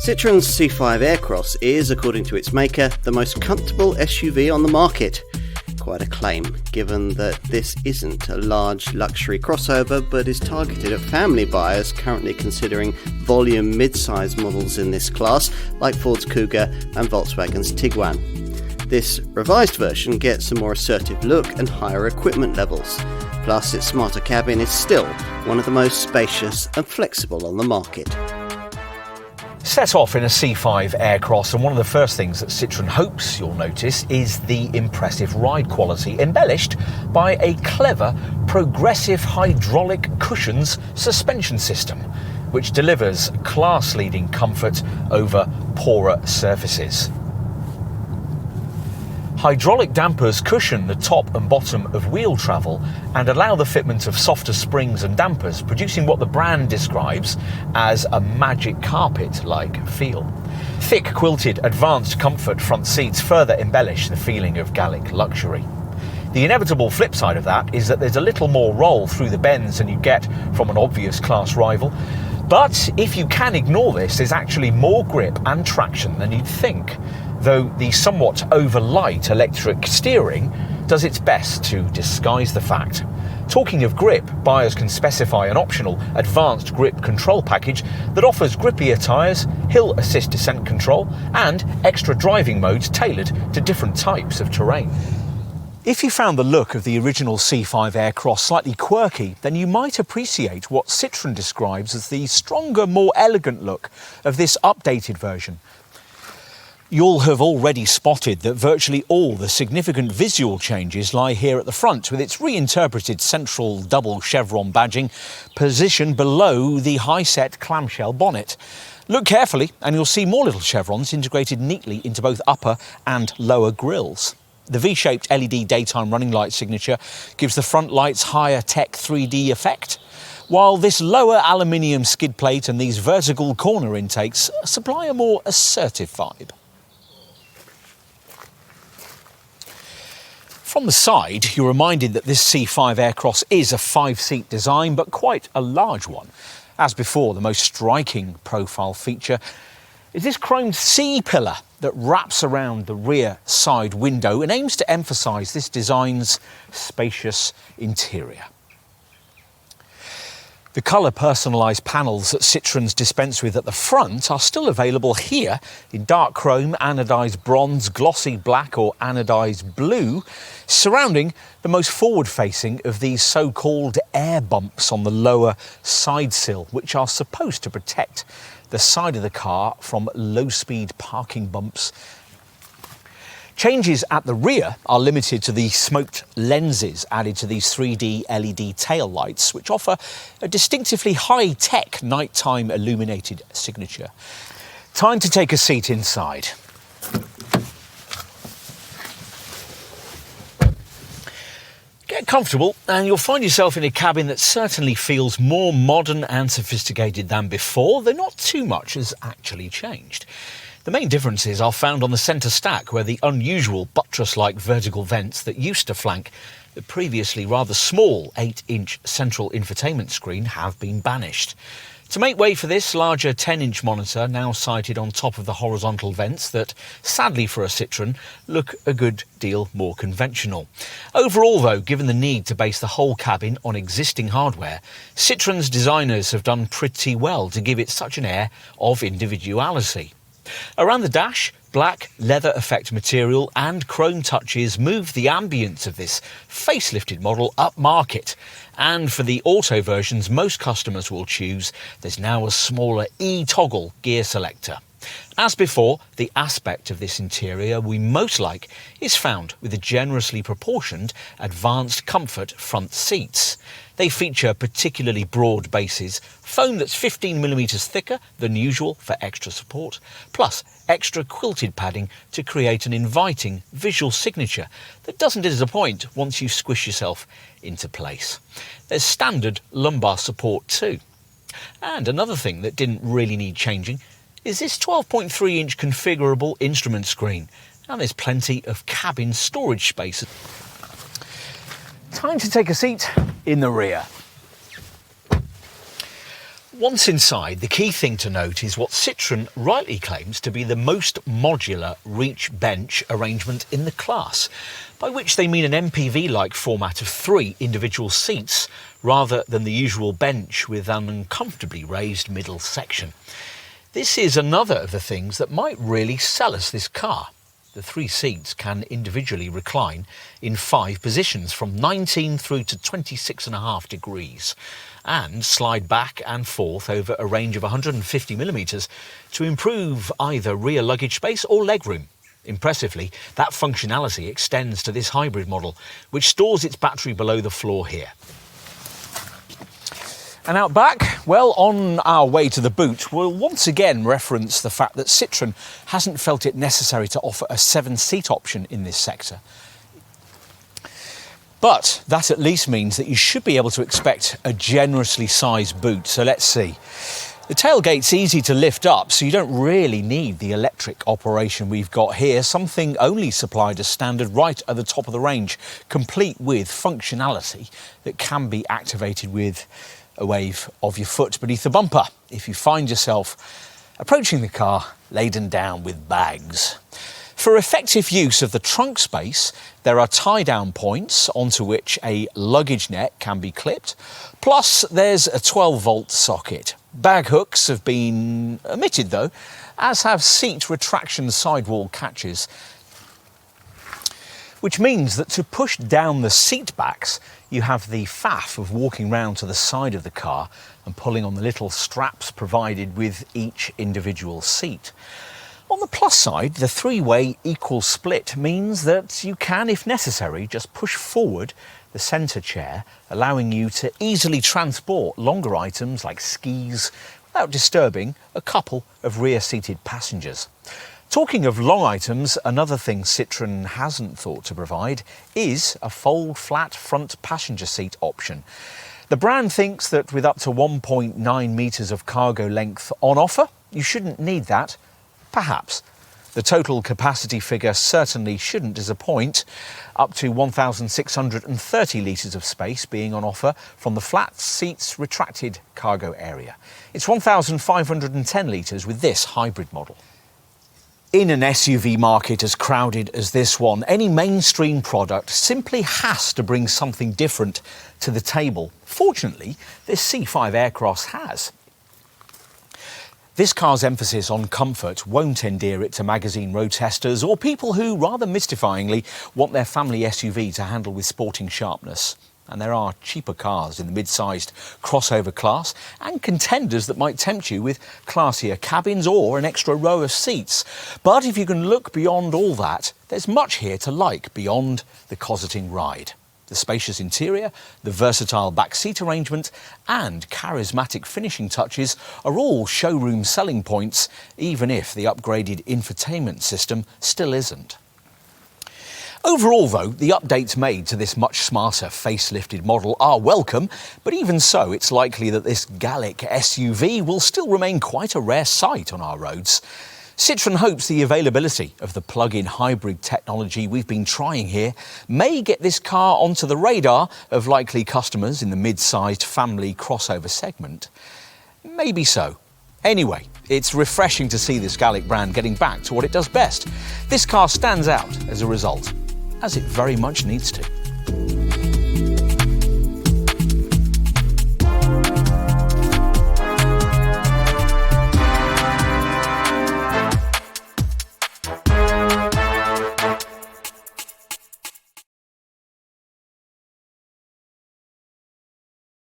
Citroen's C5 Aircross is, according to its maker, the most comfortable SUV on the market. Quite a claim, given that this isn't a large luxury crossover but is targeted at family buyers currently considering volume mid-size models in this class, like Ford's Kuga and Volkswagen's Tiguan. This revised version gets a more assertive look and higher equipment levels, plus its smarter cabin is still one of the most spacious and flexible on the market. Set off in a C5 Aircross, and one of the first things that Citroen hopes you'll notice is the impressive ride quality, embellished by a clever progressive hydraulic cushions suspension system, which delivers class-leading comfort over poorer surfaces. Hydraulic dampers cushion the top and bottom of wheel travel and allow the fitment of softer springs and dampers, producing what the brand describes as a magic carpet-like feel. Thick quilted advanced comfort front seats further embellish the feeling of Gallic luxury. The inevitable flip side of that is that there's a little more roll through the bends than you get from an obvious class rival. But if you can ignore this, there's actually more grip and traction than you'd think, though the somewhat over-light electric steering does its best to disguise the fact. Talking of grip, buyers can specify an optional advanced grip control package that offers grippier tyres, hill assist descent control, and extra driving modes tailored to different types of terrain. If you found the look of the original C5 Aircross slightly quirky, then you might appreciate what Citroen describes as the stronger, more elegant look of this updated version. You'll have already spotted that virtually all the significant visual changes lie here at the front, with its reinterpreted central double chevron badging positioned below the high-set clamshell bonnet. Look carefully and you'll see more little chevrons integrated neatly into both upper and lower grilles. The V-shaped LED daytime running light signature gives the front lights higher tech 3D effect, while this lower aluminium skid plate and these vertical corner intakes supply a more assertive vibe. From the side, you're reminded that this C5 Aircross is a 5-seat design, but quite a large one. As before, the most striking profile feature is this chromed C-pillar that wraps around the rear side window and aims to emphasise this design's spacious interior. The colour personalised panels that Citroen's dispense with at the front are still available here in dark chrome, anodised bronze, glossy black or anodised blue, surrounding the most forward-facing of these so-called air bumps on the lower side sill, which are supposed to protect the side of the car from low-speed parking bumps. Changes at the rear are limited to the smoked lenses added to these 3D LED tail lights, which offer a distinctively high-tech nighttime illuminated signature. Time to take a seat inside. Get comfortable and you'll find yourself in a cabin that certainly feels more modern and sophisticated than before, though not too much has actually changed. The main differences are found on the centre stack, where the unusual buttress-like vertical vents that used to flank the previously rather small 8-inch central infotainment screen have been banished. To make way for this, larger 10-inch monitor now sited on top of the horizontal vents that, sadly for a Citroen, look a good deal more conventional. Overall though, given the need to base the whole cabin on existing hardware, Citroen's designers have done pretty well to give it such an air of individuality. Around the dash, black leather effect material and chrome touches move the ambience of this facelifted model upmarket. And for the auto versions most customers will choose, there's now a smaller E-toggle gear selector. As before, the aspect of this interior we most like is found with the generously proportioned advanced comfort front seats. They feature particularly broad bases, foam that's 15mm thicker than usual for extra support, plus extra quilted padding to create an inviting visual signature that doesn't disappoint once you squish yourself into place. There's standard lumbar support too. And another thing that didn't really need changing is this 12.3-inch configurable instrument screen, and there's plenty of cabin storage space. Time to take a seat in the rear. Once inside, the key thing to note is what Citroen rightly claims to be the most modular reach bench arrangement in the class, by which they mean an MPV-like format of 3 individual seats rather than the usual bench with an uncomfortably raised middle section. This is another of the things that might really sell us this car. The 3 seats can individually recline in 5 positions from 19 through to 26.5 degrees and slide back and forth over a range of 150mm to improve either rear luggage space or legroom. Impressively, that functionality extends to this hybrid model, which stores its battery below the floor here. And out back, well, on our way to the boot, we'll once again reference the fact that Citroen hasn't felt it necessary to offer a 7-seat option in this sector. But that at least means that you should be able to expect a generously sized boot. So let's see. The tailgate's easy to lift up, so you don't really need the electric operation we've got here, something only supplied as standard right at the top of the range, complete with functionality that can be activated with a wave of your foot beneath the bumper if you find yourself approaching the car laden down with bags. For effective use of the trunk space, there are tie-down points onto which a luggage net can be clipped, plus there's a 12-volt socket. Bag hooks have been omitted though, as have seat retraction sidewall catches, which means that to push down the seat backs, you have the faff of walking round to the side of the car and pulling on the little straps provided with each individual seat. On the plus side, the 3-way equal split means that you can, if necessary, just push forward the centre chair, allowing you to easily transport longer items like skis without disturbing a couple of rear-seated passengers. Talking of long items, another thing Citroen hasn't thought to provide is a fold-flat front passenger seat option. The brand thinks that with up to 1.9 metres of cargo length on offer, you shouldn't need that. Perhaps. The total capacity figure certainly shouldn't disappoint, up to 1,630 litres of space being on offer from the flat seats retracted cargo area. It's 1,510 litres with this hybrid model. In an SUV market as crowded as this one, any mainstream product simply has to bring something different to the table. Fortunately, this C5 Aircross has. This car's emphasis on comfort won't endear it to magazine road testers or people who, rather mystifyingly, want their family SUV to handle with sporting sharpness. And there are cheaper cars in the mid-sized crossover class and contenders that might tempt you with classier cabins or an extra row of seats. But if you can look beyond all that, there's much here to like beyond the cosseting ride. The spacious interior, the versatile back seat arrangement and charismatic finishing touches are all showroom selling points, even if the upgraded infotainment system still isn't. Overall though, the updates made to this much smarter facelifted model are welcome, but even so it's likely that this Gallic SUV will still remain quite a rare sight on our roads. Citroen hopes the availability of the plug-in hybrid technology we've been trying here may get this car onto the radar of likely customers in the mid-sized family crossover segment. Maybe so. Anyway, it's refreshing to see this Gallic brand getting back to what it does best. This car stands out as a result, as it very much needs to.